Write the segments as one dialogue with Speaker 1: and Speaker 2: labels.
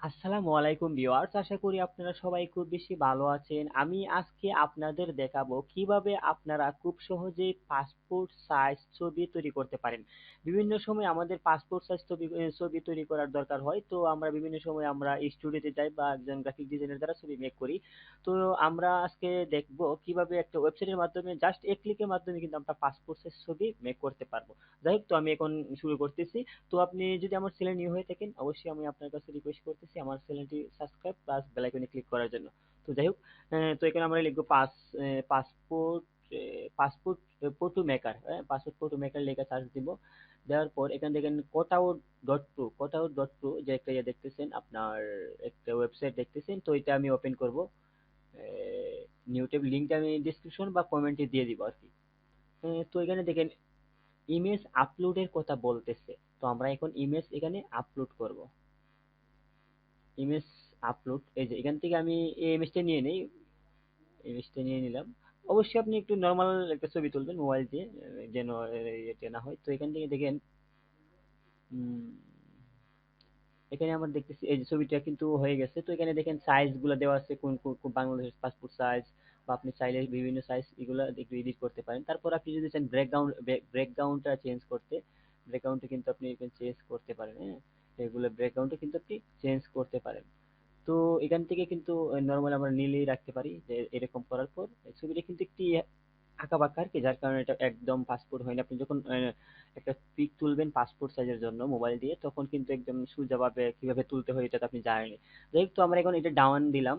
Speaker 1: আসসালামু আলাইকুম ভিউয়ার্স, আশা করি আপনারা সবাই খুব বেশি ভালো আছেন। আমি আজকে আপনাদের দেখাবো কিভাবে আপনারা খুব সহজেই পাসপোর্ট সাইজ ছবি তৈরি করতে পারেন। বিভিন্ন সময় আমাদের পাসপোর্ট সাইজ ছবি তৈরি করার দরকার হয়, তো আমরা বিভিন্ন সময় আমরা স্টুডিওতে যাই বা একজন গ্রাফিক ডিজাইনের দ্বারা ছবি মেক করি। তো আমরা আজকে দেখবো কিভাবে একটা ওয়েবসাইটের মাধ্যমে জাস্ট এক ক্লিকের মাধ্যমে কিন্তু আমরা পাসপোর্ট সাইজ ছবি মেক করতে পারবো। যাই হোক, তো আমি এখন শুরু করতেছি। তো আপনি যদি আমার চ্যানেল নিউ হয়ে থাকেন, অবশ্যই আমি আপনার কাছে রিকোয়েস্ট করতেছি আমার চ্যানেলটি সাবস্ক্রাইব প্লাস বেল আইকনে ক্লিক করার জন্য। তো যাই হোক, তো এখানে আমরা লিখবো পাসপোর্ট পাসপোর্ট ফটো মেকার। হ্যাঁ, পাসপোর্ট ফটো মেকার লেখা সার্চ দিব। দেওয়ার পর এখানে দেখেন কোটাউট ডট টু যে একটা ইয়ে দেখতেছেন আপনার, একটা ওয়েবসাইট দেখতেছেন, তো এটা আমি ওপেন করব। নিউ ট্যাব লিঙ্কটা আমি ডিসক্রিপশন বা কমেন্টে দিয়ে দিব আর কি। তো এখানে দেখেন ইমেজ আপলোডের কথা বলতেছে। তো আমরা এখন ইমেজ এখানে আপলোড করব। ইমেজ আপলোড, এই যে এখান থেকে আমি এই ইমেজটা নিয়ে নেই। ইমেজটা নিয়ে নিলাম। অবশ্যই আপনি একটু নর্মাল একটা ছবি তুলবেন মোবাইল দিয়ে, যেন এটা না হয়। তো এখান থেকে দেখেন, উম, এখানে আমরা দেখতেছি এই যে ছবিটা কিন্তু হয়ে গেছে। তো এখানে দেখেন সাইজ গুলা দেওয়া আছে, কোন কোন কোন বাংলাদেশের পাসপোর্ট সাইজ, বা আপনি চাইলে বিভিন্ন সাইজ এগুলা একটু এডিট করতে পারেন। তারপর আপনি যদি চান ব্রেকগ্রাউন্ডটা চেঞ্জ করতে, ব্রেকগ্রাউন্ডটা কিন্তু আপনি চেঞ্জ করতে পারেন। হ্যাঁ, এগুলো ব্রেকগ্রাউন্ডটা কিন্তু আপনি চেঞ্জ করতে পারেন। তো এখান থেকে কিন্তু নর্মাল আমরা নীলই রাখতে পারি। যে এরকম করার পর ছবিটা কিন্তু একটি আঁকা বাঁকা আর কি, যার কারণে এটা একদম পাসপোর্ট হয় না। আপনি যখন একটা পিক তুলবেন পাসপোর্ট সাইজের জন্য মোবাইল দিয়ে, তখন কিন্তু একদম সোজাভাবে কিভাবে তুলতে হয় এটা তো আপনি জানেন। যাই হোক, তো আমরা এখন এটা ডাউন দিলাম।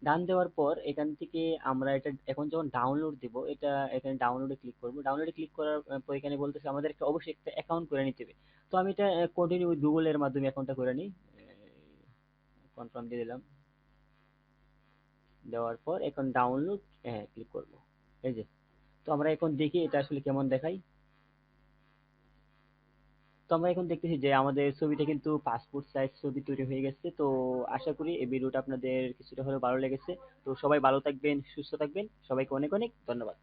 Speaker 1: ডান দেওয়ার পর এখান থেকে আমরা এটা এখন যখন ডাউনলোড দিব, এটা এখানে ডাউনলোডে ক্লিক করব। ডাউনলোডে ক্লিক করার পর এখানে বলতেছে আমাদের একটা অবশ্যই একটা অ্যাকাউন্ট করে নিতে হবে। তো আমি এটা কন্টিনিউ উইথ গুগল এর মাধ্যমে অ্যাকাউন্টটা করে নিই। কনফার্ম দিয়ে দিলাম। দেওয়ার পর এখন ডাউনলোড, হ্যাঁ, ক্লিক করব। এই যে, তো আমরা এখন দেখি এটা আসলে কেমন দেখায়। তো আমরা এখন দেখতেছি যে আমাদের ছবিটা কিন্তু পাসপোর্ট সাইজ ছবি তৈরি হয়ে গেছে। তো আশা করি এই ভিডিওটা আপনাদের কিছুটা হলেও ভালো লেগেছে। তো সবাই ভালো থাকবেন, সুস্থ থাকবেন, সবাইকে অনেক অনেক ধন্যবাদ।